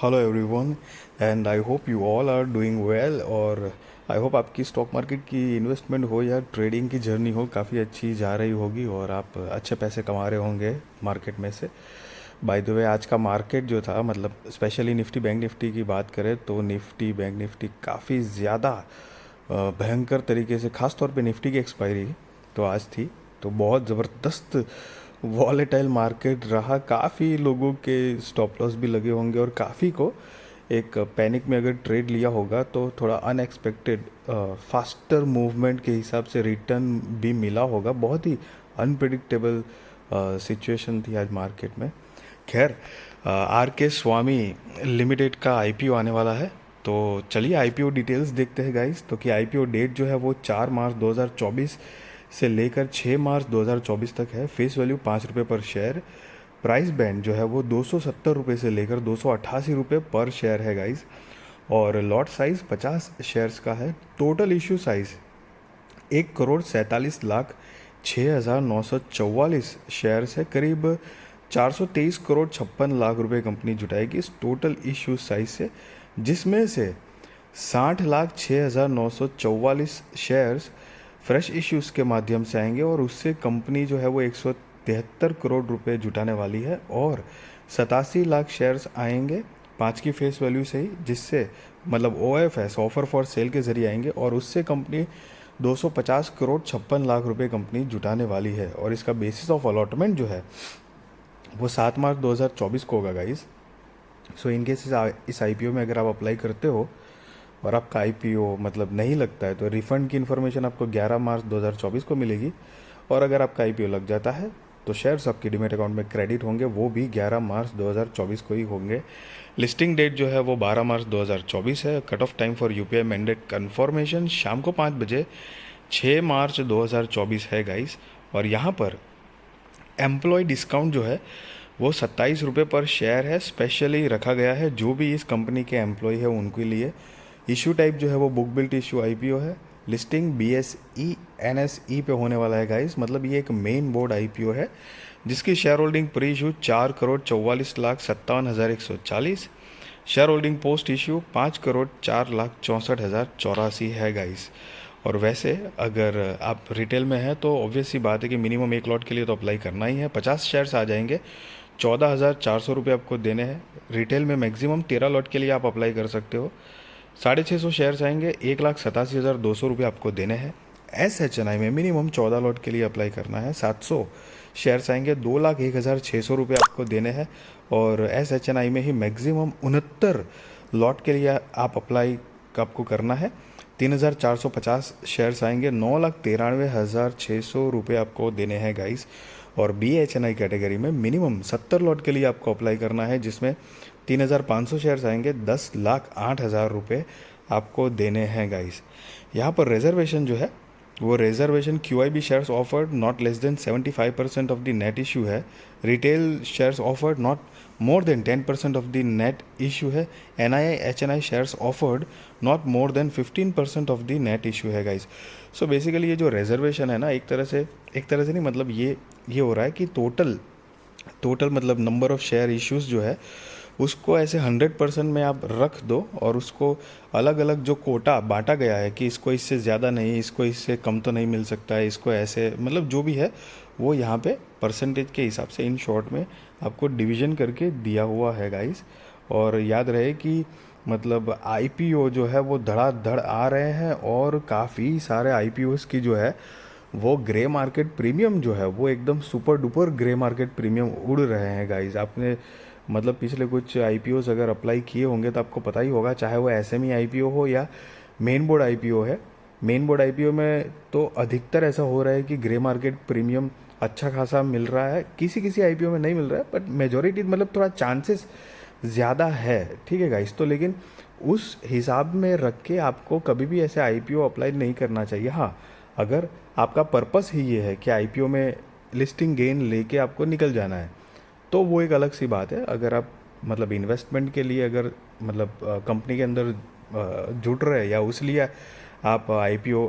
Hello everyone and I hope you all are doing well. और I hope आपकी stock market की investment हो या ट्रेडिंग की जर्नी हो काफ़ी अच्छी जा रही होगी और आप अच्छे पैसे कमा रहे होंगे मार्केट में से। बाय द वे आज का मार्केट जो था मतलब स्पेशली निफ्टी बैंक निफ्टी की बात करें तो निफ्टी बैंक निफ्टी काफ़ी ज़्यादा भयंकर तरीके से, ख़ास तौर पे निफ्टी की एक्सपायरी तो आज थी, तो बहुत ज़बरदस्त वॉलेटाइल मार्केट रहा। काफ़ी लोगों के स्टॉप लॉस भी लगे होंगे और काफ़ी को एक पैनिक में अगर ट्रेड लिया होगा तो थोड़ा अनएक्सपेक्टेड फास्टर मूवमेंट के हिसाब से रिटर्न भी मिला होगा। बहुत ही अनप्रिडिक्टेबल सिचुएशन थी आज मार्केट में। खैर, आर के स्वामी लिमिटेड का आईपीओ आने वाला है, तो चलिए आईपीओ डिटेल्स देखते हैं गाइस। तो कि आईपीओ डेट जो है वो 4 मार्च 2024 से लेकर 6 मार्च 2024 तक है। फेस वैल्यू ₹5 पर शेयर। प्राइस बैंड जो है वो 270 रुपये से लेकर 288 रुपये पर शेयर है गाइस। और लॉट साइज 50 शेयर्स का है। टोटल इशू साइज 1,47,06,944 शेयर्स है। करीब 423,56 करोड़ रुपए कंपनी जुटाएगी इस टोटल इशू साइज से, जिसमें से 60,06,944 शेयर्स फ्रेश इश्यूज़ के माध्यम से आएंगे और उससे कंपनी जो है वो 173 करोड़ रुपए जुटाने वाली है। और 87 लाख शेयर्स आएंगे 5 की फेस वैल्यू से ही, जिससे मतलब OFS ऑफर फॉर सेल के जरिए आएंगे और उससे कंपनी 250,56 करोड़ रुपए कंपनी जुटाने वाली है। और इसका बेसिस ऑफ अलॉटमेंट जो है वो 7 मार्च 2024 को होगा गाइस। सो इनकेस इस आईपीओ में अगर आप अप्लाई करते हो और आपका आईपीओ मतलब नहीं लगता है तो रिफ़ंड की इन्फॉर्मेशन आपको 11 मार्च 2024 को मिलेगी। और अगर आपका आईपीओ लग जाता है तो शेयर्स आपके डीमेट अकाउंट में क्रेडिट होंगे, वो भी 11 मार्च 2024 को ही होंगे। लिस्टिंग डेट जो है वो 12 मार्च 2024 है। Cut off time for UPI mandate confirmation शाम को 5 बजे 6 मार्च 2024 है गाइस। और यहाँ पर एम्प्लॉय डिस्काउंट जो है वो 27 रुपये पर शेयर है, स्पेशली रखा गया है जो भी इस कंपनी के एम्प्लॉय है उनके लिए। इशू टाइप जो है वो बुक बिल्ट इशू आईपीओ है। लिस्टिंग BSE NSE पे होने वाला है गाइस, मतलब ये एक मेन बोर्ड आईपीओ है जिसकी share holding pre issue 4,44,57,140। Share holding post issue 5,04,64,084 है गाइस। और वैसे अगर आप रिटेल में हैं तो ऑब्वियस सी बात है कि मिनिमम एक लॉट के लिए तो अप्लाई करना ही है। 50 शेयर्स आ जाएंगे, 14,400 रुपये आपको देने हैं। रिटेल में मैक्सिमम 13 लॉट के लिए आप अप्लाई कर सकते हो। 650 शेयर्स आएंगे, 1,87,200 रुपये आपको देने हैं। SHNI में मिनिमम 14 लॉट के लिए अप्लाई करना है। 700 शेयर्स आएंगे, 2,01,600 रुपये आपको देने हैं। और SHNI में ही मैक्सिमम 69 लॉट के लिए आप अप्लाई आपको करना है। 3,450 शेयर्स आएंगे, 9,93,600 रुपये आपको देने हैं गाइस। और BHNI कैटेगरी में मिनिमम 70 लॉट के लिए आपको अप्लाई करना है, जिसमें 3,500 शेयर्स आएंगे, 10,08,000 रुपये आपको देने हैं गाइस। यहाँ पर रिजर्वेशन जो है वो reservation QIB shares offered not less than 75% of the net issue है। Retail shares offered not more than 10% of the net issue है। NII HNI shares offered not more than 15% of the net issue है guys. So basically ये जो reservation है ना, एक तरह से नहीं, मतलब ये हो रहा है कि टोटल मतलब नंबर ऑफ शेयर इश्यूज जो है उसको ऐसे 100% में आप रख दो और उसको अलग अलग जो कोटा बांटा गया है कि इसको इससे ज़्यादा नहीं, इसको इससे कम तो नहीं मिल सकता है, इसको ऐसे मतलब जो भी है वो यहाँ पे परसेंटेज के हिसाब से इन शॉर्ट में आपको डिवीज़न करके दिया हुआ है गाइस। और याद रहे कि मतलब आईपीओ जो है वो धड़ाधड़ आ रहे हैं और काफ़ी सारे आईपीओस की जो है वो ग्रे मार्केट प्रीमियम जो है वो एकदम super duper grey market premium उड़ रहे हैं गाइस। आपने मतलब पिछले कुछ आईपीओस अगर अप्लाई किए होंगे तो आपको पता ही होगा, चाहे वो SME आईपीओ हो या मेन बोर्ड आईपीओ है। मेन बोर्ड आईपीओ में तो अधिकतर ऐसा हो रहा है कि ग्रे मार्केट प्रीमियम अच्छा खासा मिल रहा है, किसी किसी आईपीओ में नहीं मिल रहा है, बट मेजोरिटी मतलब थोड़ा चांसेस ज़्यादा है, ठीक है गाइस। तो लेकिन उस हिसाब में रख के आपको कभी भी ऐसे आईपीओ अप्लाई नहीं करना चाहिए। हाँ, अगर आपका पर्पस ही ये है कि आईपीओ में लिस्टिंग गेन लेके आपको निकल जाना है तो वो एक अलग सी बात है। अगर आप मतलब इन्वेस्टमेंट के लिए अगर मतलब कंपनी के अंदर जुड़ रहे हैं या उस लिए आप आईपीओ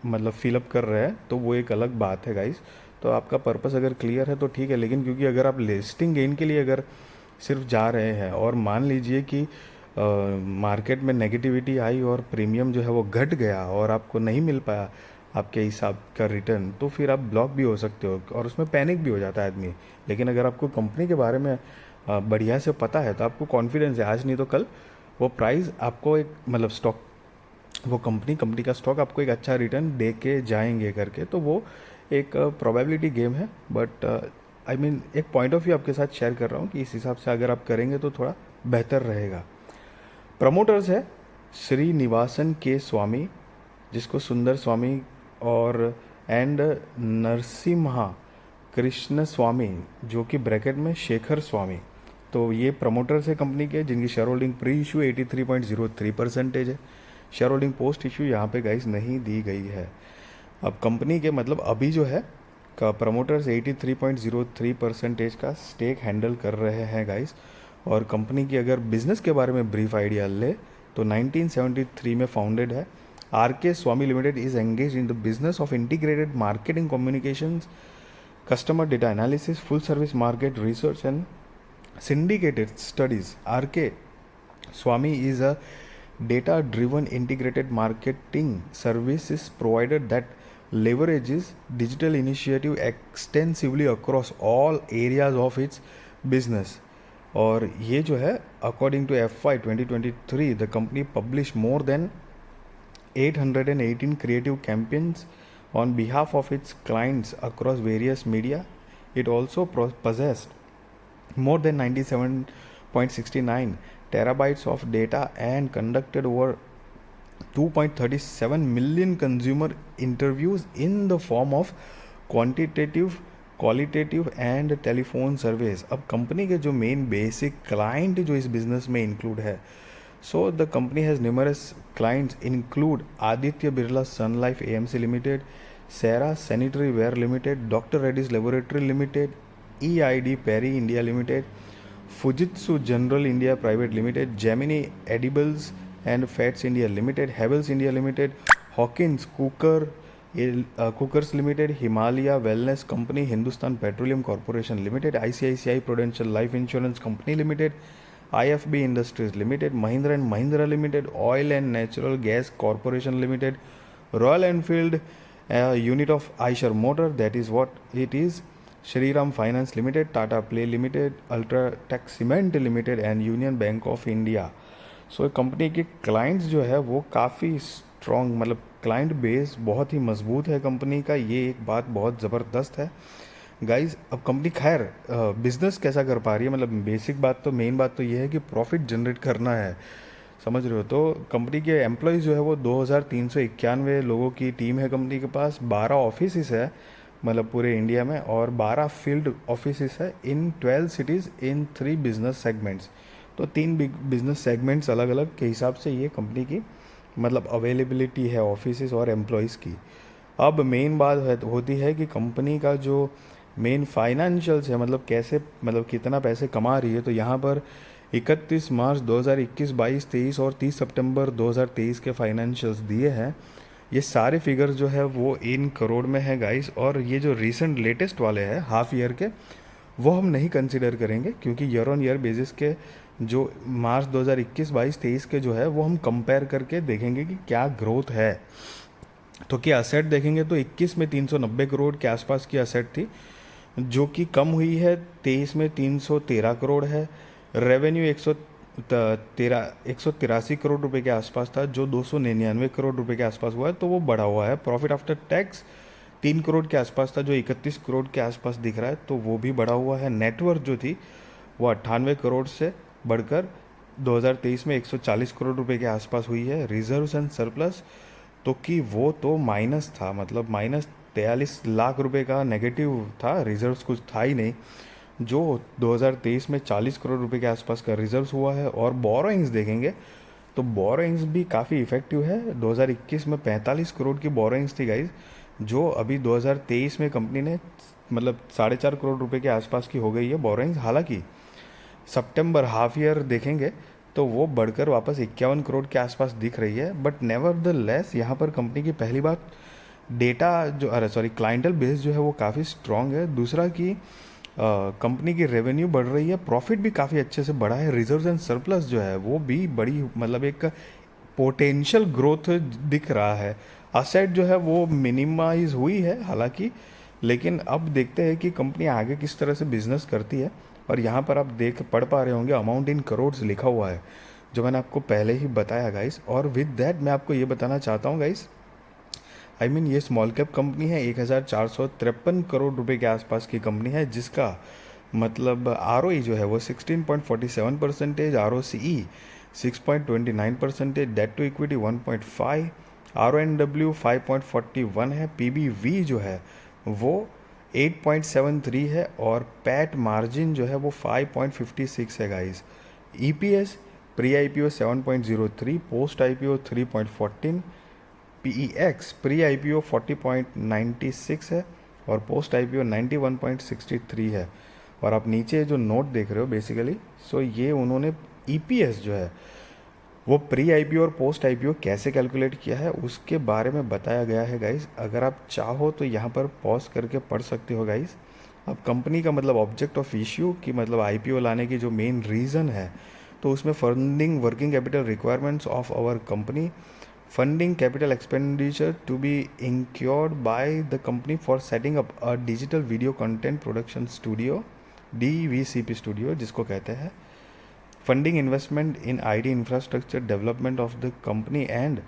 मतलब फिलअप कर रहे हैं तो वो एक अलग बात है गाइस। तो आपका पर्पस अगर क्लियर है तो ठीक है, लेकिन क्योंकि अगर आप लिस्टिंग गेन के लिए अगर सिर्फ जा रहे हैं। और मान लीजिए कि मार्केट में नेगेटिविटी आई और प्रीमियम जो है वो घट गया और आपको नहीं मिल पाया आपके हिसाब का रिटर्न, तो फिर आप ब्लॉक भी हो सकते हो और उसमें पैनिक भी हो जाता है आदमी। लेकिन अगर आपको कंपनी के बारे में बढ़िया से पता है तो आपको कॉन्फिडेंस है, आज नहीं तो कल वो प्राइस आपको एक मतलब स्टॉक, वो कंपनी का स्टॉक आपको एक अच्छा रिटर्न दे के जाएंगे करके। तो वो एक प्रोबेबिलिटी गेम है, बट आई मीन एक पॉइंट ऑफ व्यू आपके साथ शेयर कर रहा हूँ कि इस हिसाब से अगर आप करेंगे तो थोड़ा बेहतर रहेगा। प्रमोटर्स है श्रीनिवासन के स्वामी, जिसको सुंदर स्वामी और एंड नरसिम्हा कृष्ण स्वामी, जो कि ब्रैकेट में शेखर स्वामी। तो ये प्रमोटर्स है कंपनी के, जिनकी शेयर होल्डिंग प्री इशू 83.03% है। शेयर होल्डिंग पोस्ट इशू यहाँ पे गाइस नहीं दी गई है। अब कंपनी के मतलब अभी जो है का प्रमोटर्स 83.03% का स्टेक हैंडल कर रहे हैं गाइस। और कंपनी की अगर बिजनेस के बारे में ब्रीफ आइडिया ले तो 1973 में फाउंडेड है। R K Swamy Limited is engage in the business of integrated marketing communications, customer data analysis, full service market research and syndicated studies. RK Swami is a data driven integrated marketing services provider that leverages digital initiative extensively across all areas of its business. और ये जो है according to FY 2023 the company publish more than 818 creative campaigns on behalf of its clients across various media. It also possessed more than 97.69 terabytes of data and conducted over 2.37 million consumer interviews in the form of quantitative, qualitative and telephone service. अब company के जो main basic client जो इस business में include है, so the company has numerous clients include Aditya Birla Sun Life AMC Limited, Sarah Sanitary Ware Limited, Dr. Reddy's Laboratory Limited, EID Perry India Limited, Fujitsu General India Private Limited, Gemini Edibles and Fats India Limited, Havels India Limited, Hawkins Cookers Limited, Himalaya Wellness Company, Hindustan Petroleum Corporation Limited, ICICI Prudential Life Insurance Company Limited, IFB Industries Limited, Mahindra and Mahindra Limited, Oil and Natural Gas Corporation Limited, Royal Enfield, unit of Eicher Motor, that is what it is, Shriram Finance Limited, Tata Play Limited, Ultratech Cement Limited and Union Bank of India. So company के clients जो है वो काफ़ी strong, मतलब client base बहुत ही मजबूत है company का, ये एक बात बहुत ज़बरदस्त है गाइज। अब कंपनी खैर बिजनेस कैसा कर पा रही है, मतलब बेसिक बात तो मेन बात तो ये है कि प्रॉफिट जनरेट करना है, समझ रहे हो। तो कंपनी के एम्प्लॉयज़ जो है वो 2391 लोगों की टीम है कंपनी के पास, 12 ऑफिस है मतलब पूरे इंडिया में, और 12 फील्ड ऑफिस है इन 12 सिटीज़ इन 3 बिजनेस सेगमेंट्स। तो 3 बिजनेस सेगमेंट्स अलग अलग के हिसाब से ये कंपनी की मतलब अवेलेबिलिटी है ऑफिस और एम्प्लॉयज़ की। अब मेन बात होती है कि कंपनी का जो मेन फाइनेंशियल्स है, मतलब कैसे, मतलब कितना पैसे कमा रही है। तो यहाँ पर 31 मार्च 2021, 22, 23 और 30 सितंबर 2023 के फाइनेंशियल्स दिए हैं। ये सारे फिगर्स जो है वो इन करोड़ में है गाइस, और ये जो रिसेंट लेटेस्ट वाले हैं हाफ ईयर के वो हम नहीं कंसिडर करेंगे, क्योंकि ईयर ऑन ईयर बेसिस के जो मार्च 2021, 22, 23 के जो है वो हम कंपेयर करके देखेंगे कि क्या ग्रोथ है। तो क्या असेट देखेंगे तो 21 में 390 करोड़ के आसपास की असेट थी, जो कि कम हुई है। 23 में 313 करोड़ है। रेवेन्यू 183 करोड़ रुपए के आसपास था, जो 299 करोड़ रुपए के आसपास हुआ है, तो वो बढ़ा हुआ है। प्रॉफिट आफ्टर टैक्स 3 करोड़ के आसपास था, जो 31 करोड़ के आसपास दिख रहा है, तो वो भी बढ़ा हुआ है। नेटवर्थ जो थी वो 98 करोड़ से बढ़कर 2023 में 140 करोड़ रुपए के आसपास हुई है। रिजर्व्स एंड सरप्लस तो कि वो तो माइनस था, मतलब माइनस 43 लाख रुपए का नेगेटिव था, रिजर्व्स कुछ था ही नहीं, जो 2023 में 40 करोड़ रुपए के आसपास का रिजर्व्स हुआ है। और बोरोइंग्स देखेंगे तो बोरोइंग्स भी काफ़ी इफेक्टिव है। 2021 में 45 करोड़ की बोरोइंग्स थी गाइज, जो अभी 2023 में कंपनी ने मतलब 4.5 करोड़ रुपए के आसपास की हो गई है बोरोइंग्स। हालांकि सितंबर हाफ ईयर देखेंगे तो वो बढ़कर वापस 51 करोड़ के आसपास दिख रही है। बट नेवर द लेस यहाँ पर कंपनी की पहली बात डेटा जो क्लाइंटल बेस जो है वो काफ़ी स्ट्रॉन्ग है। दूसरा कि कंपनी की रेवेन्यू बढ़ रही है, प्रॉफिट भी काफ़ी अच्छे से बढ़ा है, रिजर्व्स एंड सरप्लस जो है वो भी बड़ी मतलब एक पोटेंशियल ग्रोथ दिख रहा है। असेट जो है वो मिनिमाइज हुई है हालांकि, लेकिन अब देखते हैं कि कंपनी आगे किस तरह से बिजनेस करती है। और यहाँ पर आप पढ़ पा रहे होंगे अमाउंट इन करोड्स लिखा हुआ है, जो मैंने आपको पहले ही बताया गाइस। और विद दैट मैं आपको ये बताना चाहता हूँ गाइस, ये स्मॉल कैप कंपनी है, 1453 करोड़ रुपए के आसपास की कंपनी है, जिसका मतलब आर जो है वो 16.47%, R O C E 6.29%, debt to equity 1.5, R O N W 5.41 है, पी बी वी जो है वो 8.73 है, और पैट मार्जिन जो है वो 5.56 है guys. E P S pre I P O 7.03, post I P O 3.14, PEX प्री IPO 40.96 है, और पोस्ट IPO 91.63 है। और आप नीचे जो नोट देख रहे हो बेसिकली, सो ये उन्होंने EPS जो है वो प्री IPO और पोस्ट IPO कैसे कैलकुलेट किया है उसके बारे में बताया गया है गाइस। अगर आप चाहो तो यहाँ पर पॉज करके पढ़ सकते हो गाइस। अब कंपनी का मतलब ऑब्जेक्ट ऑफ इश्यू की मतलब IPO लाने की जो मेन रीज़न है, तो उसमें funding working capital requirements of our company, funding capital expenditure to be incurred by the company for setting up a digital video content production studio, DVCP studio जिसको कहते हैं, funding investment in IT infrastructure development of the company and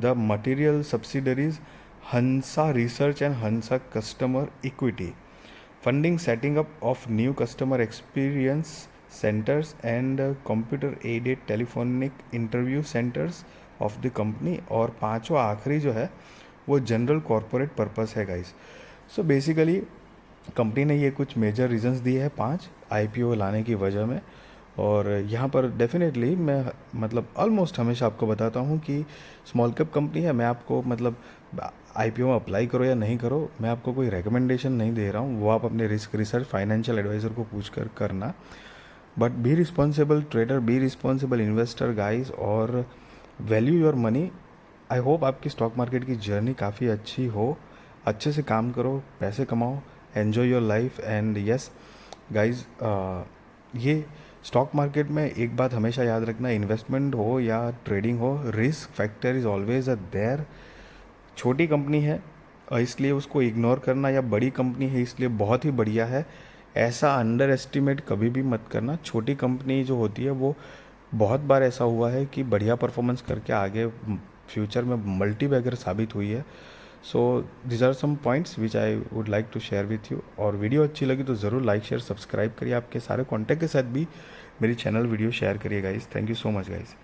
the material subsidiaries Hansa Research and Hansa Customer Equity, funding setting up of new customer experience centers and computer aided telephonic interview centers of the company, और पांचवा आखिरी जो है वो general corporate purpose है guys. So basically company ने ये कुछ मेजर रीजंस दिए हैं 5 आईपीओ लाने की वजह में। और यहाँ पर डेफिनेटली मैं मतलब ऑलमोस्ट हमेशा आपको बताता हूँ कि स्मॉल कैप कंपनी है, मैं आपको मतलब आईपीओ में अप्लाई करो या नहीं करो, मैं आपको कोई रिकमेंडेशन नहीं दे रहा हूँ, वो आप अपने रिस्क रिसर्च फाइनेंशियल एडवाइज़र को पूछ कर करना। But be responsible trader, be responsible investor guys, और value your money. I hope आपकी स्टॉक मार्केट की जर्नी काफ़ी अच्छी हो, अच्छे से काम करो, पैसे कमाओ, enjoy your life. And yes guys, ये स्टॉक मार्केट में एक बात हमेशा याद रखना, इन्वेस्टमेंट हो या ट्रेडिंग हो, risk factor is always a there. छोटी कंपनी है इसलिए उसको इग्नोर करना, या बड़ी कंपनी है इसलिए बहुत ही बढ़िया है, ऐसा अंडर एस्टिमेट कभी भी मत करना। छोटी कंपनी जो होती है वो बहुत बार ऐसा हुआ है कि बढ़िया परफॉर्मेंस करके आगे फ्यूचर में मल्टी बैगर साबित हुई है। So this are some points which I would like to share with you. और वीडियो अच्छी लगी तो ज़रूर लाइक शेयर सब्सक्राइब करिए, आपके सारे कॉन्टैक्ट के साथ भी मेरी चैनल वीडियो शेयर करिए guys. Thank you so much guys.